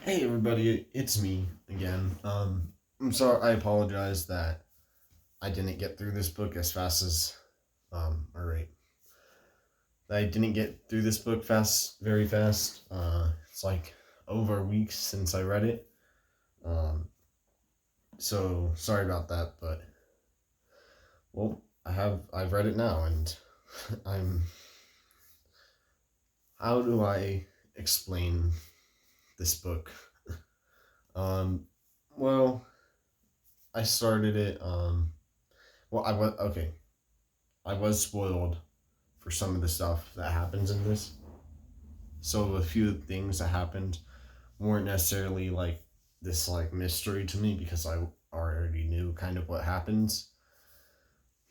Hey everybody, it's me again. I'm sorry. I apologize that I didn't get through this book as fast as, alright. I didn't get through this book very fast. It's like over a week since I read it. Um, so sorry about that, but well, I've read it now, and I'm. How do I explain this book? Um, well, I started it. Well, I was okay. I was spoiled for some of the stuff that happens in this. So a few things that happened weren't necessarily like this like mystery to me because I already knew kind of what happens.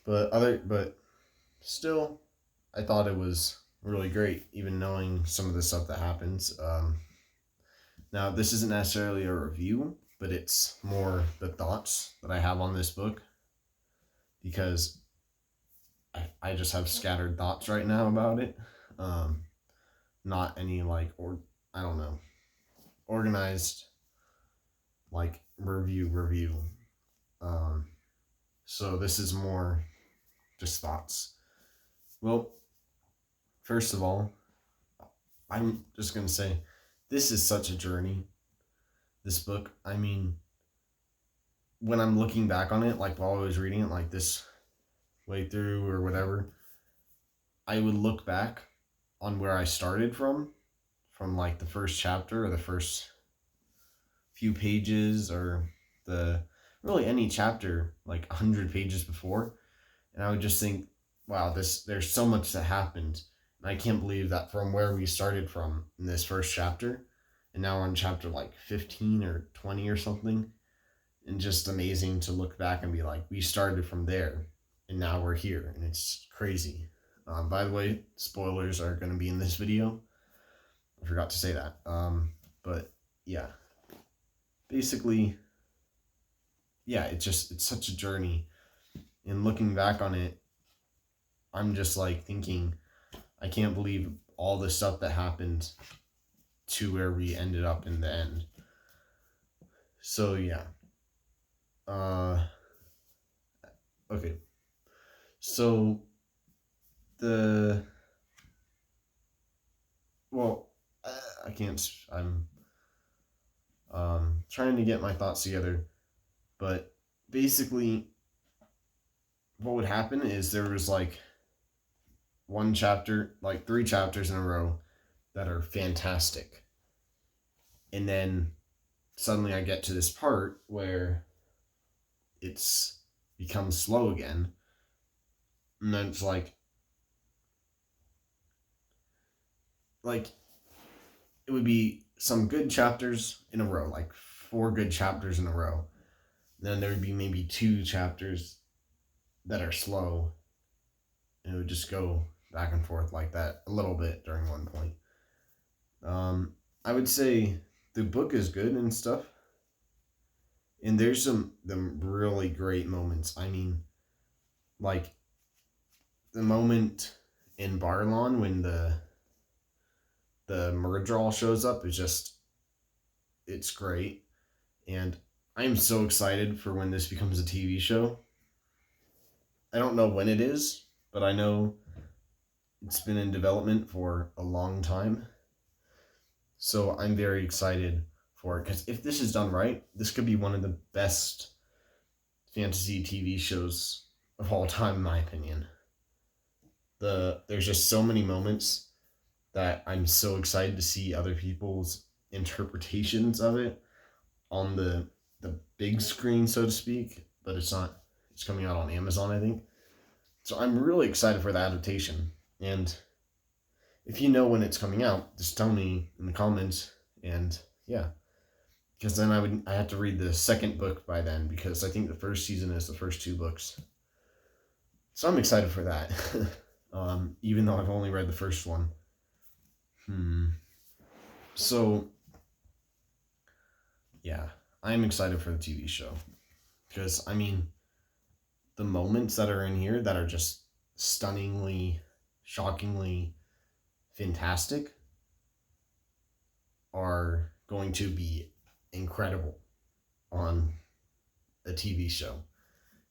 But still, I thought it was really great, even knowing some of the stuff that happens. Now this isn't necessarily a review, but it's more the thoughts that I have on this book because I just have scattered thoughts right now about it. Um, Not any like, or I don't know, organized like review. Um, so this is more just thoughts. Well, first of all, I'm just gonna say this is such a journey. This book. I mean, when I'm looking back on it, like while I was reading it, like this way through or whatever, I would look back on where I started from like the first chapter or the first few pages or the really any chapter like 100 pages before, and I would just think, wow, this there's so much that happened, and I can't believe that from where we started from in this first chapter, and now we're on chapter like 15 or 20 or something, and just amazing to look back and be like, we started from there, and now we're here, and it's crazy. By the way, spoilers are going to be in this video. I forgot to say that. But yeah, basically, yeah, it's such a journey. And looking back on it, I'm just like thinking, I can't believe all the stuff that happened to where we ended up in the end. So yeah. Uh okay. So the well, I can't. I'm trying to get my thoughts together, but basically, what would happen is there was like one chapter, like three chapters in a row that are fantastic, and then suddenly I get to this part where it's becomes slow again, and then it's like it would be some good chapters in a row, like four good chapters in a row. Then there would be maybe two chapters that are slow, and it would just go back and forth like that a little bit during one point. I would say the book is good and stuff, and there's some really great moments. I mean, like the moment in Barlon when the Murdral shows up is just it's great, and I'm so excited for when this becomes a TV show. I don't know when it is, but I know it's been in development for a long time. So I'm very excited for it because if this is done right, this could be one of the best fantasy TV shows of all time, in my opinion. There's just so many moments that I'm so excited to see other people's interpretations of it on the big screen, so to speak. But it's not. It's coming out on Amazon, I think. So I'm really excited for the adaptation. And if you know when it's coming out, just tell me in the comments. And yeah, because then I have to read the second book by then because I think the first season is the first two books. So I'm excited for that. Even though I've only read the first one. So yeah, I'm excited for the TV show because I mean the moments that are in here that are just stunningly, shockingly fantastic are going to be incredible on a TV show,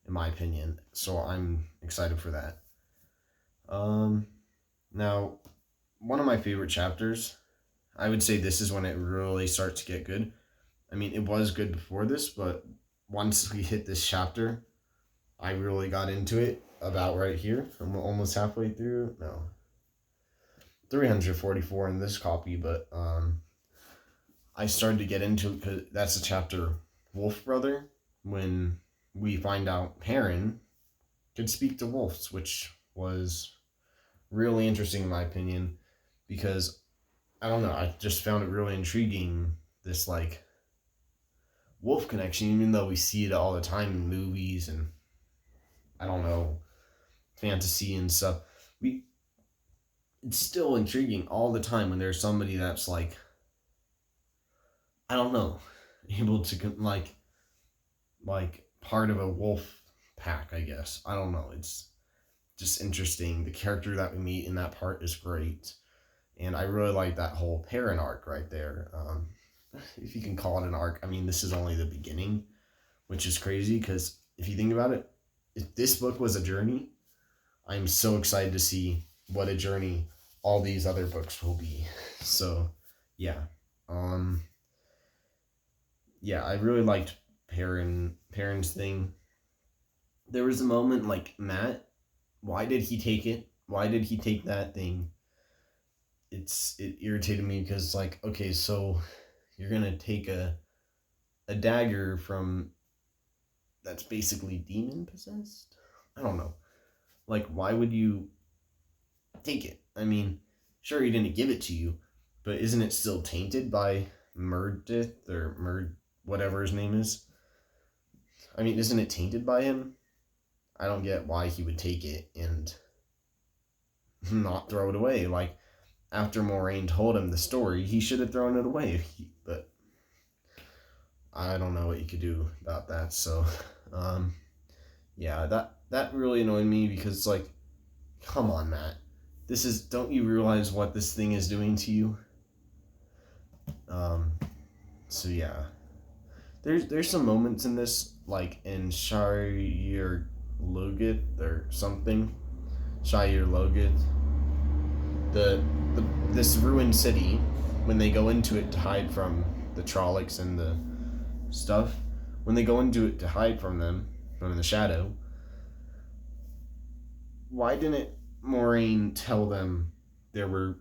in my opinion. So I'm excited for that. Um, Now, one of my favorite chapters, I would say this is when it really starts to get good. I mean, it was good before this, but once we hit this chapter, I really got into it about right here. I'm almost halfway through. No, 344 in this copy, but I started to get into it because that's the chapter Wolf Brother, when we find out Perrin could speak to wolves, which was really interesting in my opinion, because I don't know, I just found it really intriguing, this like wolf connection, even though we see it all the time in movies and I don't know, fantasy and stuff. We It's still intriguing all the time when there's somebody that's like, I don't know, able to like part of a wolf pack, I guess. I don't know. It's just interesting. The character that we meet in that part is great. And I really like that whole Perrin arc right there. If you can call it an arc, I mean, this is only the beginning, which is crazy because if you think about it, if this book was a journey, I'm so excited to see what a journey all these other books will be. So, yeah. Um, yeah, I really liked Perrin's thing. There was a moment like, Matt, why did he take it? Why did he take that thing? It irritated me because like, okay, so you're gonna take a dagger from that's basically demon possessed. I don't know. Like, why would you take it? I mean, sure, he didn't give it to you, but isn't it still tainted by Murdith or whatever his name is? I mean, isn't it tainted by him? I don't get why he would take it and not throw it away. Like, after Moraine told him the story, he should have thrown it away. But I don't know what you could do about that. So, yeah, that really annoyed me because, like, come on, Matt. Don't you realize what this thing is doing to you? Um, so yeah. There's some moments in this, like in Shire Logoth or something. Shire Logoth. The this ruined city, when they go into it to hide from the Trollocs and the stuff, when they go into it to hide from them, from the shadow, why didn't Moraine tell them there were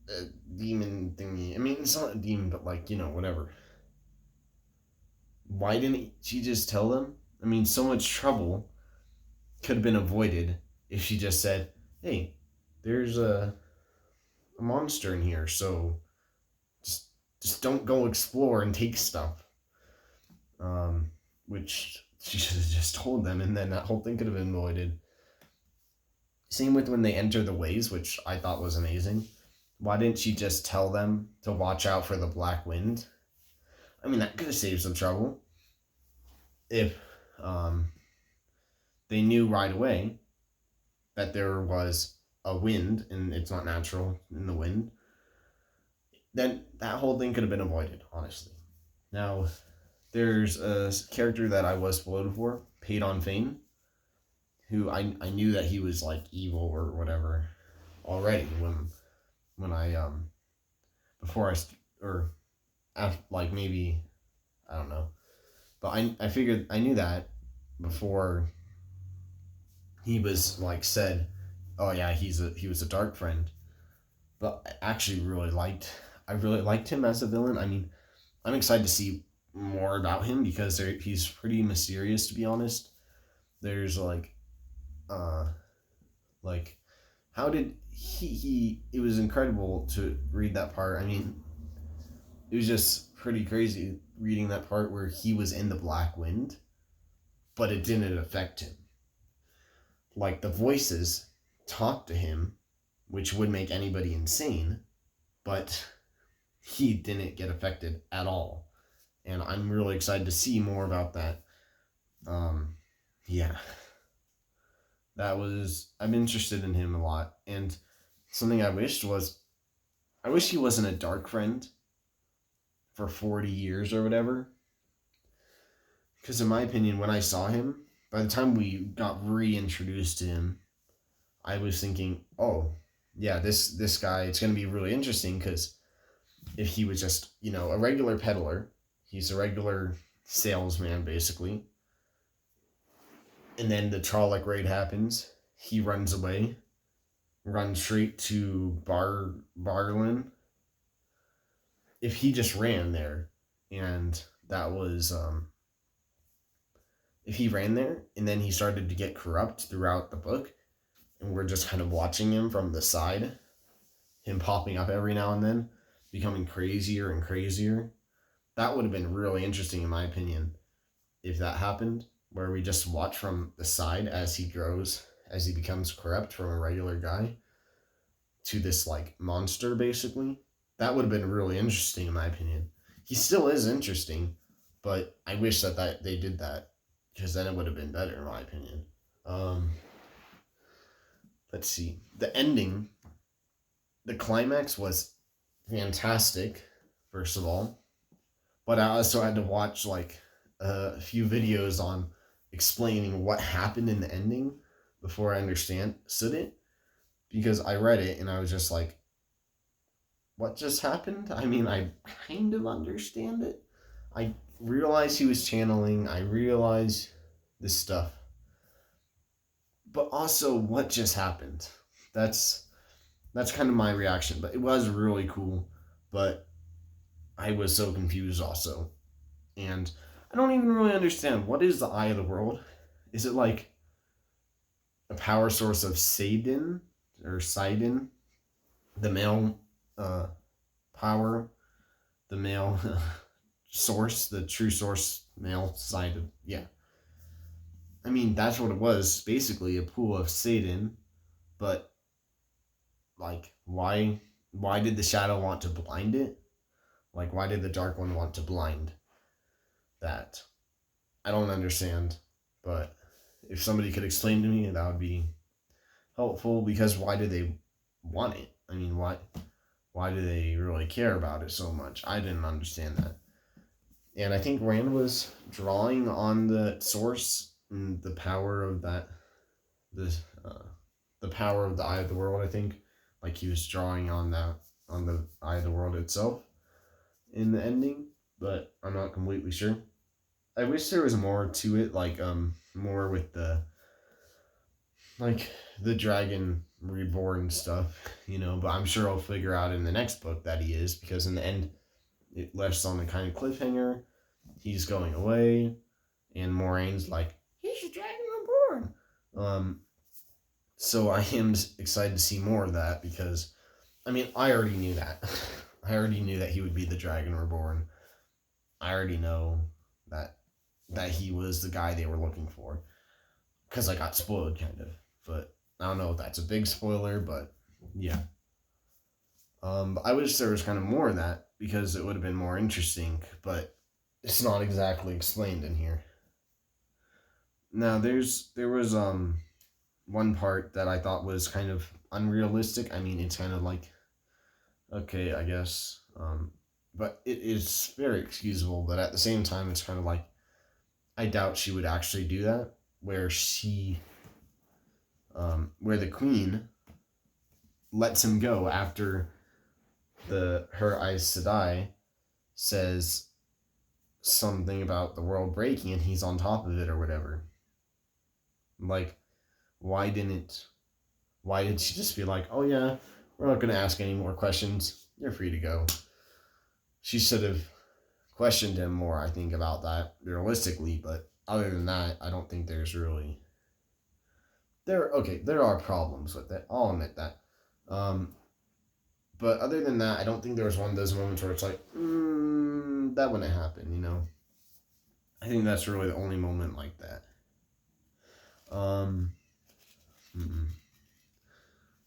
a demon thingy? I mean, it's not a demon, but like, whatever. Why didn't she just tell them? I mean, so much trouble could have been avoided if she just said, "Hey, there's a monster in here, so just just don't go explore and take stuff." Which she should have just told them, and then that whole thing could have been avoided. Same with when they enter the ways, which I thought was amazing. Why didn't she just tell them to watch out for the black wind? I mean, that could have saved some trouble if um, they knew right away that there was a wind and it's not natural in the wind. Then that whole thing could have been avoided, honestly. Now, there's a character that I was spoiled for, Paedon Fane, who I knew that he was like evil or whatever already when I before I or after, like maybe I don't know, but I figured I knew that before he was like said, oh yeah, he was a dark friend. But I really liked him as a villain. I mean, I'm excited to see more about him because he's pretty mysterious, to be honest. There's uh like how did he it was incredible to read that part. I mean, it was just pretty crazy reading that part where he was in the Black Wind, but it didn't affect him. Like, the voices talked to him, which would make anybody insane, but he didn't get affected at all. And I'm really excited to see more about that. Yeah. I'm interested in him a lot. And something I wish he wasn't a dark friend for 40 years or whatever. Because in my opinion, when I saw him, by the time we got reintroduced to him, I was thinking, oh, yeah, this guy, it's going to be really interesting because if he was just, a regular peddler, he's a regular salesman, basically. And then the Trolloc raid happens. He runs away, runs straight to Barlin. If he just ran there, and that was, if he ran there, and then he started to get corrupt throughout the book, and we're just kind of watching him from the side, him popping up every now and then, becoming crazier and crazier, that would have been really interesting in my opinion if that happened, where we just watch from the side as he grows, as he becomes corrupt from a regular guy to this like monster basically. That would have been really interesting in my opinion. He still is interesting, but I wish that they did that because then it would have been better in my opinion. Let's see. The ending, the climax was fantastic, first of all, but I also had to watch like a few videos on explaining what happened in the ending before I understood it, because I read it and I was just like, what just happened? I mean, I kind of understand it. I realized he was channeling. I realized this stuff. But also, what just happened? That's kind of my reaction. But it was really cool. But I was so confused also. And I don't even really understand. What is the Eye of the World? Is it like a power source of Sidon? Or Sidon? The male power? The male source? The true source male side of... Yeah. I mean, that's what it was. Basically, a pool of Satan. But, like, why did the shadow want to blind it? Like, why did the Dark One want to blind that? I don't understand. But if somebody could explain to me, that would be helpful. Because why do they want it? I mean, why do they really care about it so much? I didn't understand that. And I think Rand was drawing on the source and the power of that, the power of the Eye of the World. I think, like he was drawing on that, on the Eye of the World itself, in the ending. But I'm not completely sure. I wish there was more to it, like more with the, like the dragon reborn stuff, But I'm sure I'll figure out in the next book that he is, because in the end, it left on a kind of cliffhanger. He's going away, and Moraine's like, he's the dragon reborn. So I am excited to see more of that, because, I mean, I already knew that. I already knew that he would be the dragon reborn. I already know that he was the guy they were looking for, because I got spoiled, kind of. But I don't know if that's a big spoiler, but yeah. I wish there was kind of more of that, because it would have been more interesting, but it's not exactly explained in here. Now, there was one part that I thought was kind of unrealistic. I mean, it's kind of like, okay, I guess, but it is very excusable, but at the same time, it's kind of like, I doubt she would actually do that, where where the queen lets him go after her Aes Sedai says something about the world breaking and he's on top of it or whatever. Like, why did she just be like, oh yeah, we're not going to ask any more questions, you're free to go? She should have questioned him more, I think, about that realistically, but other than that, I don't think there's really... There are problems with it, I'll admit that. But other than that, I don't think there was one of those moments where it's like, that wouldn't happen, I think that's really the only moment like that.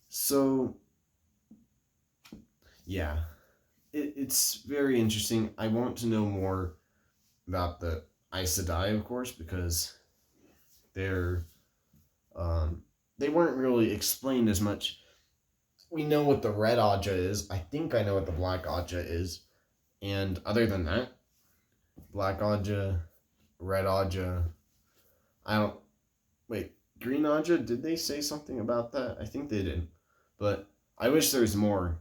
So, yeah, it's very interesting. I want to know more about the Aes Sedai, of course, because they weren't really explained as much. We know what the Red Aja is. I think I know what the Black Aja is. And other than that, Black Aja, Red Aja, I don't wait, Green Aja, did they say something about that? I think they did. But I wish there was more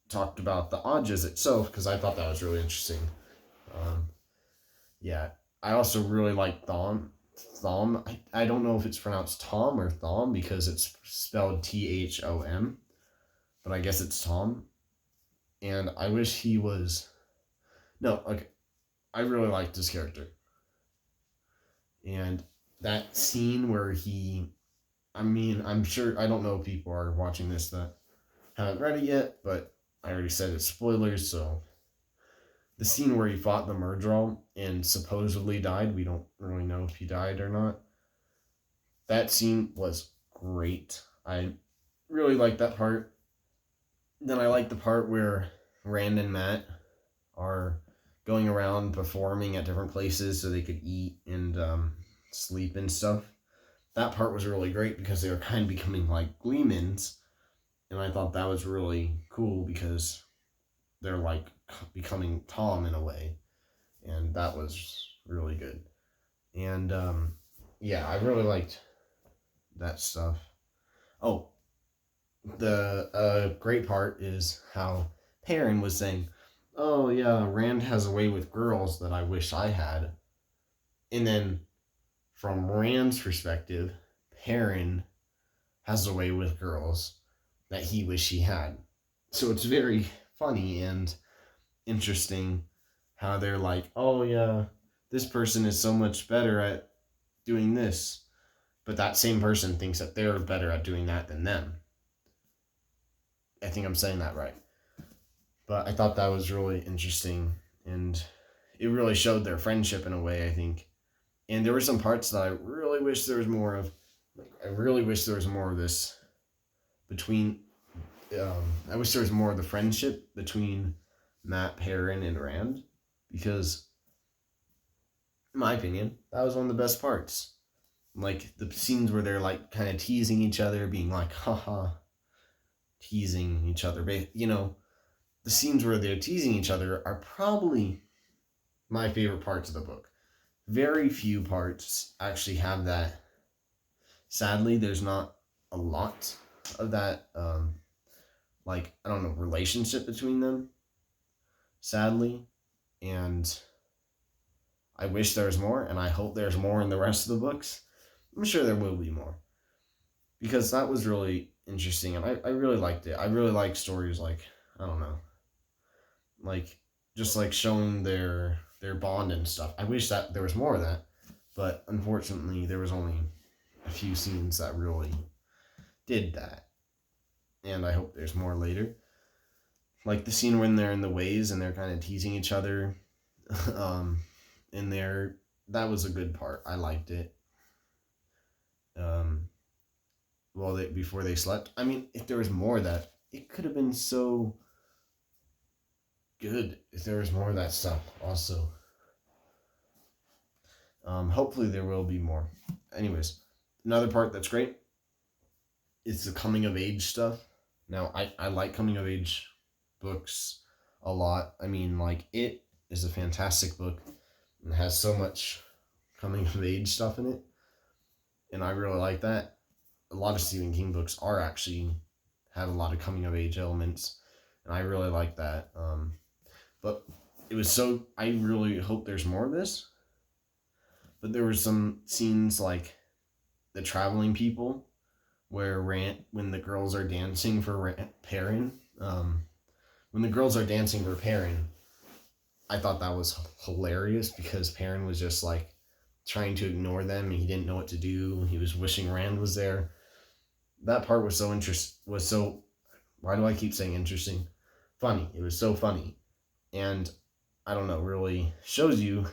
talked about the Ajas itself because I thought that was really interesting. Um, yeah, I also really like Thom. Thom. I don't know if it's pronounced Tom or Thom because it's spelled Thom, but I guess it's Tom. And I wish he was. No, okay. I really liked his character. And that scene where he. I mean, I'm sure. I don't know if people are watching this that haven't read it yet, but I already said it's spoilers, so. The scene where he fought the Murdral and supposedly died, we don't really know if he died or not. That scene was great. I really liked that part. Then I like the part where Rand and Mat are going around performing at different places so they could eat and sleep and stuff. That part was really great because they were kind of becoming like Gleemans, and I thought that was really cool because they're like becoming Tom in a way, and that was really good. And yeah, I really liked that stuff. Oh, the great part is how Perrin was saying, "Oh yeah, Rand has a way with girls that I wish I had," and then from Rand's perspective, Perrin has a way with girls that he wish he had. So it's very funny and interesting how they're like, "Oh yeah, this person is so much better at doing this," but that same person thinks that they're better at doing that than them. I think I'm saying that right. But I thought that was really interesting and it really showed their friendship in a way, I think. And there were some parts that I really wish there was more of. I really wish there was more of this between. I wish there was more of the friendship between Mat, Perrin, and Rand because, in my opinion, that was one of the best parts. Like the scenes where they're like kind of teasing each other, being like, haha, teasing each other. The scenes where they're teasing each other are probably my favorite parts of the book. Very few parts actually have that. Sadly, there's not a lot of that, like, I don't know, relationship between them. Sadly. And I wish there was more, and I hope there's more in the rest of the books. I'm sure there will be more. Because that was really interesting, and I really liked it. I really like stories like, I don't know, like just like showing their bond and stuff. I wish that there was more of that, but unfortunately there was only a few scenes that really did that. And I hope there's more later. Like the scene when they're in the ways and they're kind of teasing each other um in there, that was a good part. I liked it. Um before they slept. I mean, if there was more of that, it could have been so good if there was more of that stuff also. Hopefully there will be more. Anyways, another part that's great is the coming of age stuff. Now, I like coming of age books a lot. I mean, like, it is a fantastic book and has so much coming of age stuff in it. And I really like that. A lot of Stephen King books are actually have a lot of coming of age elements. And I really like that. But it was so, I really hope there's more of this. But there were some scenes like the traveling people where when the girls are dancing for Perrin, when the girls are dancing for Perrin, I thought that was hilarious because Perrin was just like trying to ignore them and he didn't know what to do. He was wishing Rand was there. That part was so why do I keep saying interesting? Funny. It was so funny. And I don't know, really shows you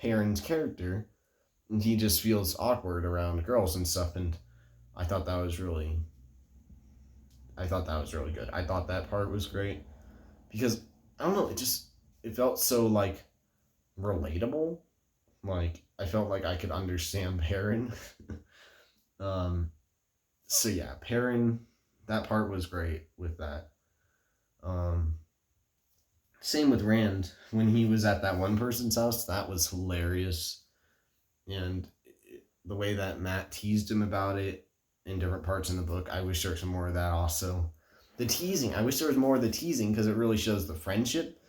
Perrin's character and he just feels awkward around girls and stuff, and I thought that was really good. I thought that part was great because I don't know, it felt so like relatable. Like I felt like I could understand Perrin. um so yeah, Perrin, that part was great with that. Um Same with Rand. When he was at that one person's house, that was hilarious. And the way that Matt teased him about it in different parts in the book, I wish there was some more of that also. The teasing, I wish there was more of the teasing because it really shows the friendship,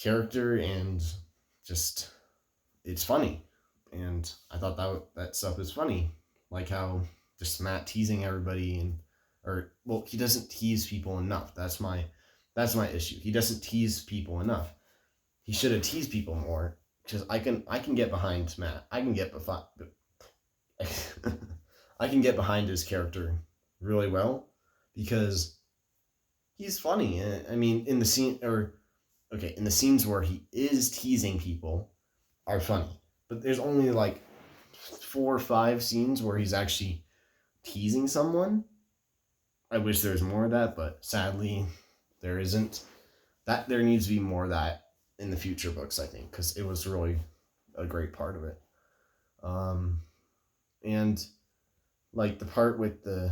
character, and just, it's funny. And I thought that stuff was funny. Like how just Matt teasing everybody he doesn't tease people enough. That's my issue. He doesn't tease people enough. He should have teased people more because I can get behind Matt. I can get I can get behind his character really well because he's funny. I mean, in the scenes where he is teasing people are funny, but there's only like 4 or 5 scenes where he's actually teasing someone. I wish there was more of that, but sadly, there isn't. There needs to be more of that in the future books, I think, because it was really a great part of it. And like the part with the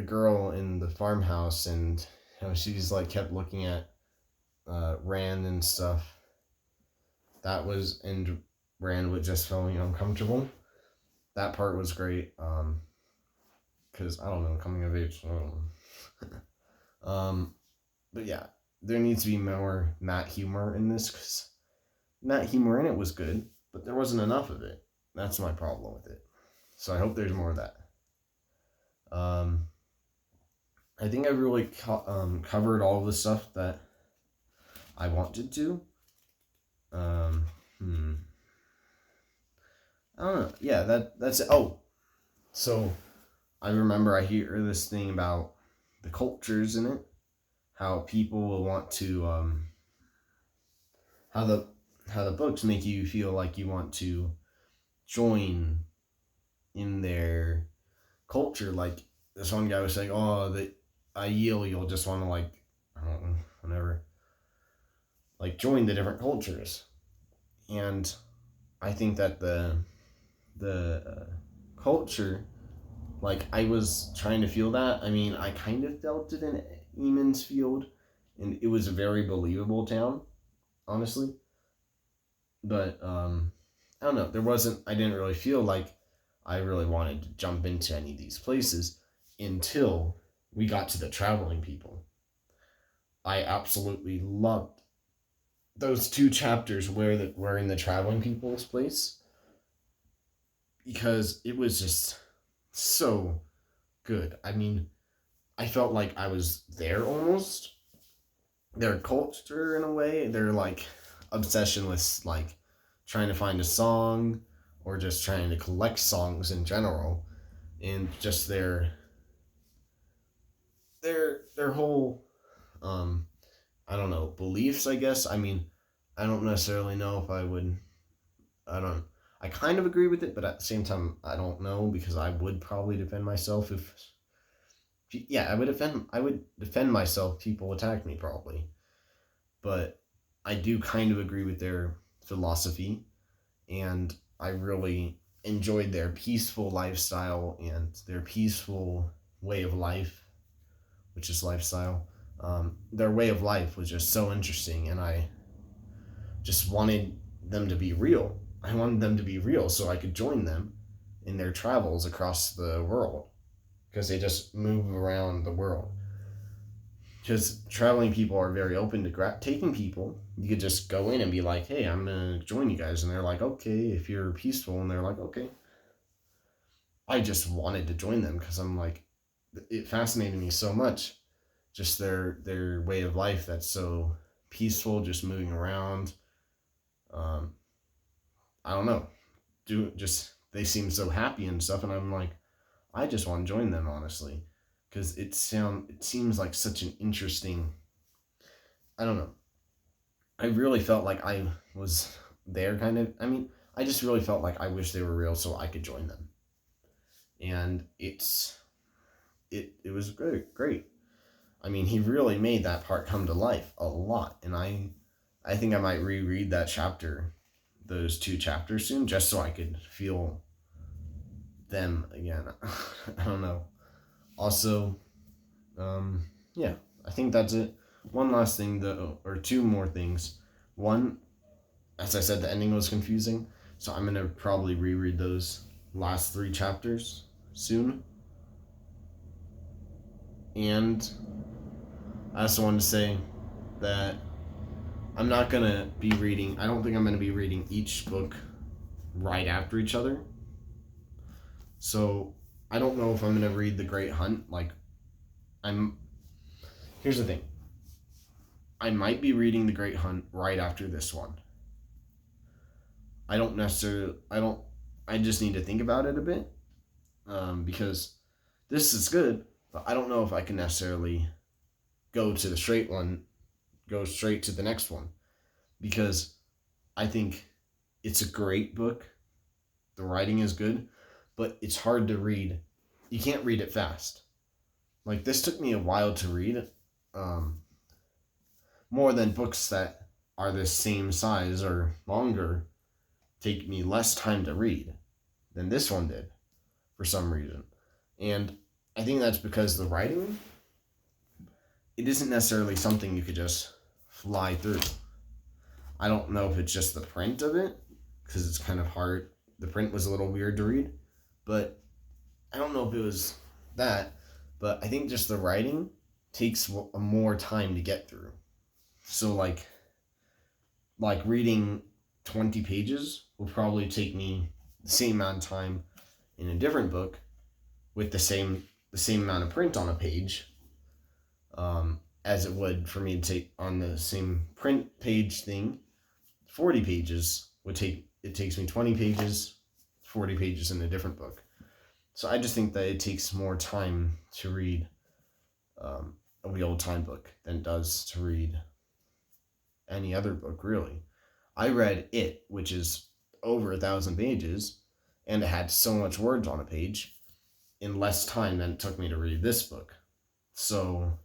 girl in the farmhouse and how she's like kept looking at Rand and stuff. And Rand was just feeling uncomfortable. That part was great. Because I don't know, coming of age. But yeah, there needs to be more Matt humor in this because Matt humor in it was good, but there wasn't enough of it. That's my problem with it. So I hope there's more of that. I think I really covered all of the stuff that I wanted to. I don't know. Yeah, that's it. Oh, so I remember I hear this thing about the cultures in it, how people will want to, how the books make you feel like you want to join in their culture. Like this one guy was saying, "Oh, the Aiel, you'll just want to like, I don't know, whatever, like join the different cultures." And I think that the culture, like I was trying to feel that. I mean, I kind of felt it in Emond's Field, and it was a very believable town, honestly. But I don't know. I didn't really feel like I really wanted to jump into any of these places until we got to the traveling people. I absolutely loved those 2 chapters where we're in the traveling people's place because it was just so good. I mean, I felt like I was there almost. Their culture in a way, their like obsession with like trying to find a song or just trying to collect songs in general, and just their whole I don't know, beliefs, I guess. I mean, I don't necessarily know if I kind of agree with it, but at the same time I don't know because I would probably defend myself if yeah, I would defend myself if people attacked me probably. But I do kind of agree with their philosophy, and I really enjoyed their peaceful lifestyle and their peaceful way of life, which is lifestyle. Their way of life was just so interesting, and I just wanted them to be real. I wanted them to be real so I could join them in their travels across the world because they just move around the world. Because traveling people are very open to taking people. You could just go in and be like, "Hey, I'm gonna join you guys," and they're like, "Okay," if you're peaceful, and they're like, "Okay." I just wanted to join them because I'm like, it fascinated me so much, just their way of life that's so peaceful, just moving around. Um, I don't know, they seem so happy and stuff, and I'm like, I just want to join them honestly, because it seems like such an interesting. I don't know. I really felt like I was there, kind of. I mean, I just really felt like I wish they were real so I could join them, and it was great. I mean, he really made that part come to life a lot, and I think I might reread those 2 chapters soon, just so I could feel them again. I don't know. Also, yeah, I think that's it. one last thing though, or two more things. One, as I said, the ending was confusing, so I'm gonna probably reread those last three chapters soon. And I also wanted to say that I'm not gonna be reading. I don't think I'm gonna be reading each book right after each other. So I don't know if I'm gonna read The Great Hunt. Like, I'm. Here's the thing. I might be reading The Great Hunt right after this one. I don't necessarily. I don't. I just need to think about it a bit, because this is good, but I don't know if I can necessarily go to the straight one, go straight to the next one, because I think it's a great book. The writing is good, but it's hard to read. You can't read it fast. Like, this took me a while to read, um, more than books that are the same size or longer take me less time to read than this one did for some reason. And I think that's because the writing, it isn't necessarily something you could just fly through. I don't know if it's just the print of it, because it's kind of hard. The print was a little weird to read, but I don't know if it was that, but I think just the writing takes more time to get through. So like reading 20 pages will probably take me the same amount of time in a different book with the same amount of print on a page, as it would for me to take on the same print page thing. 40 pages would take, it takes me 20 pages, 40 pages in a different book. So I just think that it takes more time to read a Wheel of Time book than it does to read any other book, really. I read It, which is over 1,000 pages, and it had so much words on a page in less time than it took me to read this book. So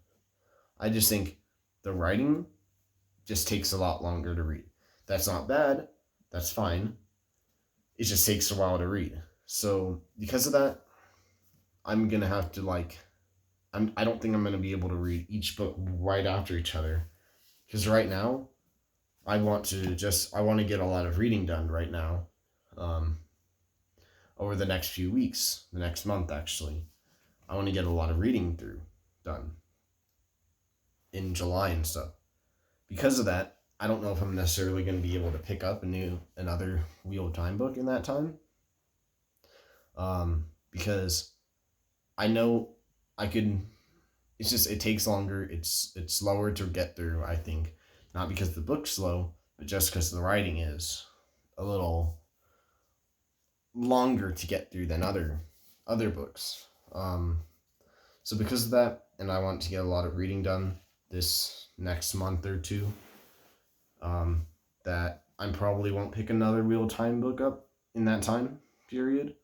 I just think the writing just takes a lot longer to read. That's not bad. That's fine. It just takes a while to read. So because of that, I'm going to have to I don't think I'm going to be able to read each book right after each other. Because right now, I want to get a lot of reading done right now. Over the next few weeks, the next month actually. I want to get a lot of reading done in July and stuff. Because of that, I don't know if I'm necessarily going to be able to pick up another Wheel of Time book in that time. Because I know I could. It's just, it takes longer. It's slower to get through, I think, not because the book's slow, but just because the writing is a little longer to get through than other books. So because of that, and I want to get a lot of reading done this next month or two, that I probably won't pick another Wheel of Time book up in that time period.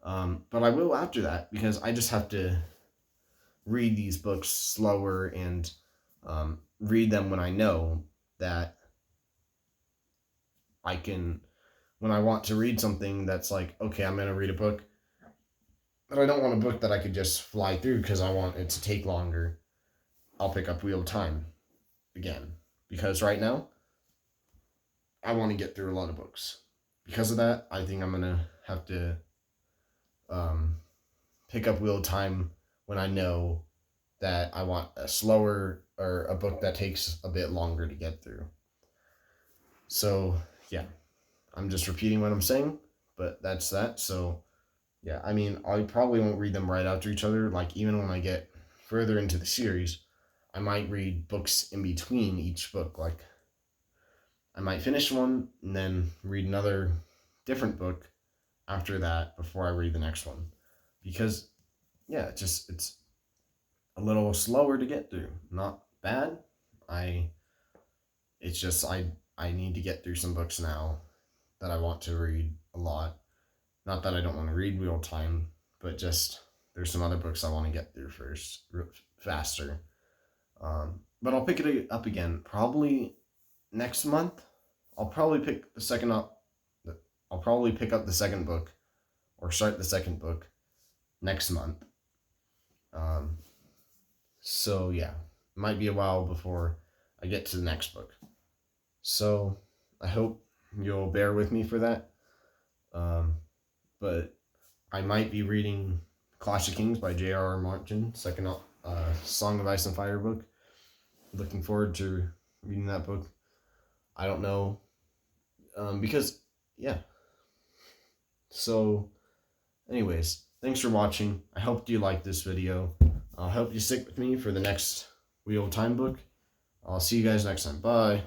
But I will after that, because I just have to read these books slower and read them when I know that I can, when I want to read something that's like, okay, I'm going to read a book, but I don't want a book that I could just fly through because I want it to take longer. I'll pick up Wheel of Time again, because right now I want to get through a lot of books. Because of that, I think I'm going to have to pick up Wheel of Time when I know that I want a slower, or a book that takes a bit longer to get through. So, yeah, I'm just repeating what I'm saying, but that's that. So, yeah, I mean, I probably won't read them right after each other. Like, even when I get further into the series, I might read books in between each book. Like, I might finish one and then read another different book after that before I read the next one. Because, yeah, it's a little slower to get through. Not bad. It's just I need to get through some books now that I want to read a lot. Not that I don't want to read Wheel of Time, but just there's some other books I want to get through first, faster. But I'll pick it up again probably next month. I'll probably pick I'll probably pick up the second book, or start the second book next month. So yeah, might be a while before I get to the next book. So I hope you'll bear with me for that. But I might be reading Clash of Kings by J.R.R. Martin, second Song of Ice and Fire book. Looking forward to reading that book. I don't know. Because, yeah. So, anyways, thanks for watching. I hope you liked this video. I hope you stick with me for the next Wheel of Time book. I'll see you guys next time. Bye.